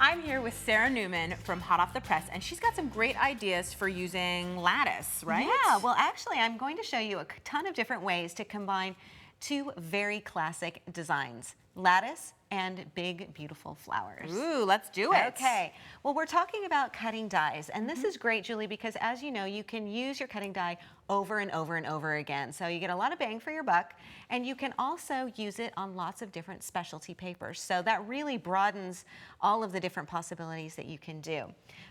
I'm here with Sara Naumann from Hot Off the Press, and she's got some great ideas for using lattice, right? Yeah, well actually I'm going to show you a ton of different ways to combine two very classic designs, lattice and big, beautiful flowers. Ooh, let's do it. Okay, well we're talking about cutting dies, and this is great, Julie, because as you know, you can use your cutting die over and over and over again. So you get a lot of bang for your buck, and you can also use it on lots of different specialty papers. So that really broadens all of the different possibilities that you can do.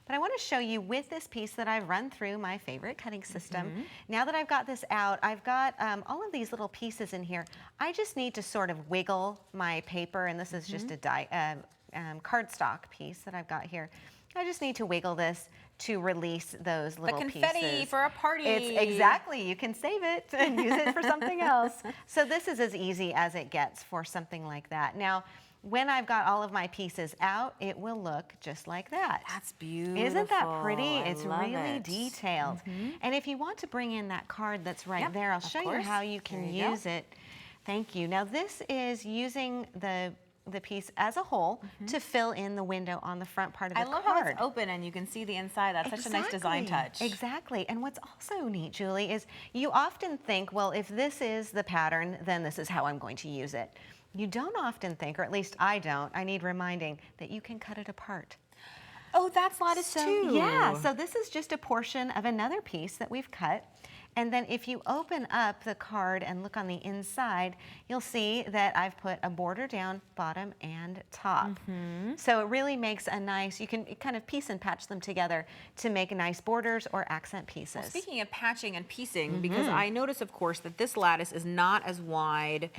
But I want to show you with this piece that I've run through my favorite cutting system. Now that I've got this out, I've got all of these little pieces in here. I just need to sort of wiggle my paper, and this is just a cardstock piece that I've got here. I just need to wiggle this to release those little pieces. The confetti for a party. It's exactly, you can save it and use it for something else. So this is as easy as it gets for something like that. Now, when I've got all of my pieces out, it will look just like that. That's beautiful. Isn't that pretty? It's love really it. detailed. And if you want to bring in that card that's right there, I'll show you how you can use it. Thank you. Now this is using the piece as a whole to fill in the window on the front part of the card. I love how it's open and you can see the inside. That's such a nice design touch. Exactly. And what's also neat, Julie, is you often think, well, if this is the pattern, then this is how I'm going to use it. You don't often think, or at least I don't, I need reminding, that you can cut it apart. Oh, that's lattice too. Yeah, so this is just a portion of another piece that we've cut. And then if you open up the card and look on the inside, you'll see that I've put a border down bottom and top. So it really makes a nice, you can kind of piece and patch them together to make nice borders or accent pieces. Well, speaking of patching and piecing, because I notice, of course, that this lattice is not as wide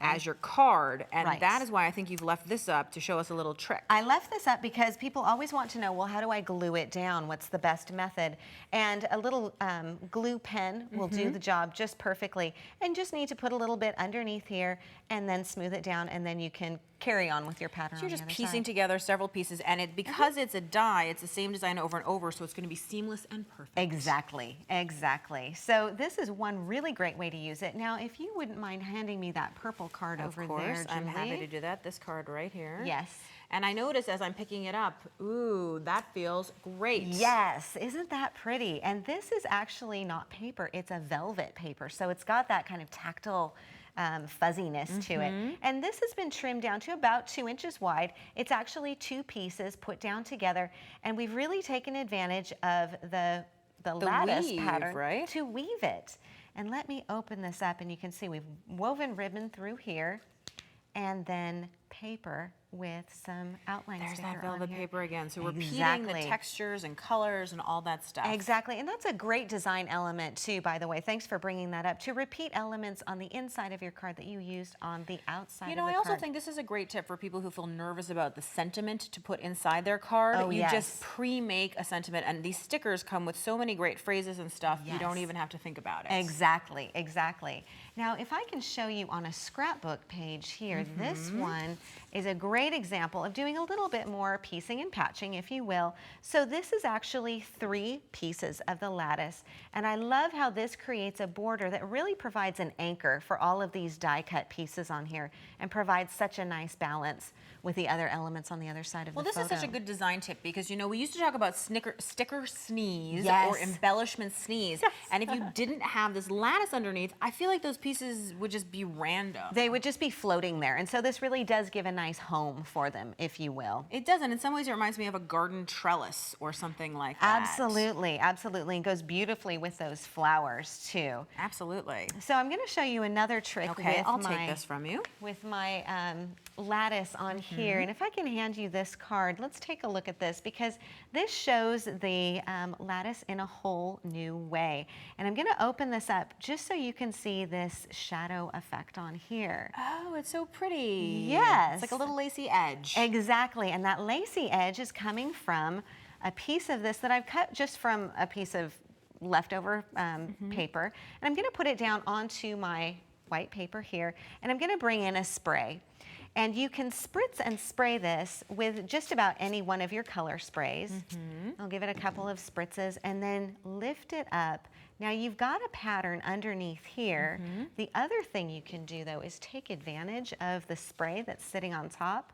as your card, and that is why I think you've left this up to show us a little trick. I left this up because people always want to know, well, how do I glue it down? What's the best method? And a little glue pen will do the job just perfectly, and just need to put a little bit underneath here and then smooth it down, and then you can carry on with your pattern. So you're just piecing together several pieces, and because it's a die, it's the same design over and over, so it's going to be seamless and perfect. Exactly, exactly. So this is one really great way to use it. Now, if you wouldn't mind handing me that purple card over there, Julie. I'm happy to do that. This card right here. Yes. And I notice as I'm picking it up, ooh, that feels great. Yes, isn't that pretty? And this is actually not paper, it's a velvet paper. So it's got that kind of tactile fuzziness to it. And this has been trimmed down to about 2 inches wide. It's actually two pieces put down together. And we've really taken advantage of the lattice pattern to weave it. And let me open this up, and you can see we've woven ribbon through here, and then paper with some outline There's sticker that velvet on here. paper again. So repeating the textures and colors and all that stuff. Exactly, and that's a great design element too, by the way. Thanks for bringing that up. To repeat elements on the inside of your card that you used on the outside of the card. I also think this is a great tip for people who feel nervous about the sentiment to put inside their card. Oh, you just pre-make a sentiment, and these stickers come with so many great phrases and stuff, you don't even have to think about it. Exactly, exactly. Now, if I can show you on a scrapbook page here, this one is a great example of doing a little bit more piecing and patching, if you will. So this is actually 3 pieces of the lattice, and I love how this creates a border that really provides an anchor for all of these die cut pieces on here, and provides such a nice balance with the other elements on the other side of the photo. Well, this is such a good design tip, because we used to talk about sticker sneeze or embellishment sneeze, and if you didn't have this lattice underneath, I feel like those pieces would just be random. They would just be floating there, and so this really does give a nice home for them, if you will. It does, and in some ways it reminds me of a garden trellis or something like that. Absolutely, absolutely, and goes beautifully with those flowers too. Absolutely. So I'm going to show you another trick I'll take this from you. With my lattice on here, and if I can hand you this card, let's take a look at this, because this shows the lattice in a whole new way. And I'm going to open this up just so you can see this shadow effect on here. Oh, it's so pretty. Yes. It's like a little lacy edge. Exactly, and that lacy edge is coming from a piece of this that I've cut just from a piece of leftover paper, and I'm going to put it down onto my white paper here, and I'm going to bring in a spray. And you can spritz and spray this with just about any one of your color sprays. I'll give it a couple of spritzes and then lift it up. Now you've got a pattern underneath here. The other thing you can do though is take advantage of the spray that's sitting on top.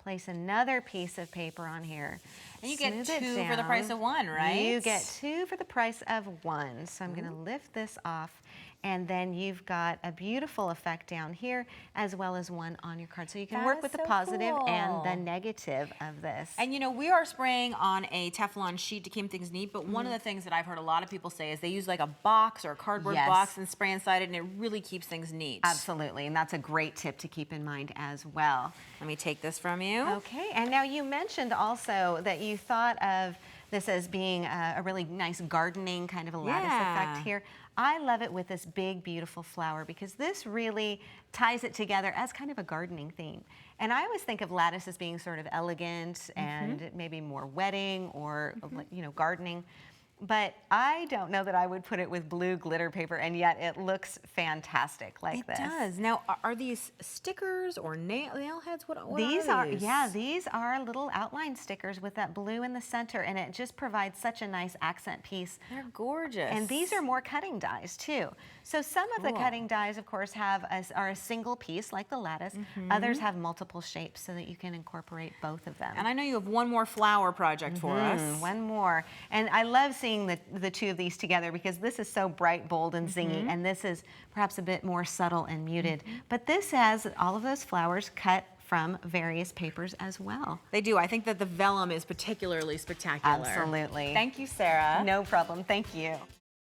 place another piece of paper on here. And you get 2 for the price of 1, right? You get 2 for the price of 1. So I'm going to lift this off, and then you've got a beautiful effect down here, as well as one on your card. So you can work with the positive and the negative of this. And you know, we are spraying on a Teflon sheet to keep things neat, but one of the things that I've heard a lot of people say is they use like a box or a cardboard box and spray inside it, and it really keeps things neat. Absolutely, and that's a great tip to keep in mind as well. Let me take this from you. Okay, and now you mentioned also that you thought of this as being a really nice gardening kind of a lattice effect here. I love it with this big, beautiful flower because this really ties it together as kind of a gardening theme. And I always think of lattice as being sort of elegant and maybe more wedding or you know, gardening. But I don't know that I would put it with blue glitter paper, and yet it looks fantastic like this. It does. Now, are these stickers or nail heads? What these are these? Yeah, these are little outline stickers with that blue in the center, and it just provides such a nice accent piece. They're gorgeous. And these are more cutting dies too. So some of the cutting dies, of course, are a single piece like the lattice. Others have multiple shapes so that you can incorporate both of them. And I know you have one more flower project for us. One more. And I love seeing the 2 of these together because this is so bright, bold, and zingy, and this is perhaps a bit more subtle and muted. But this has all of those flowers cut from various papers as well. They do. I think that the vellum is particularly spectacular. Absolutely. Thank you, Sarah. No problem. Thank you.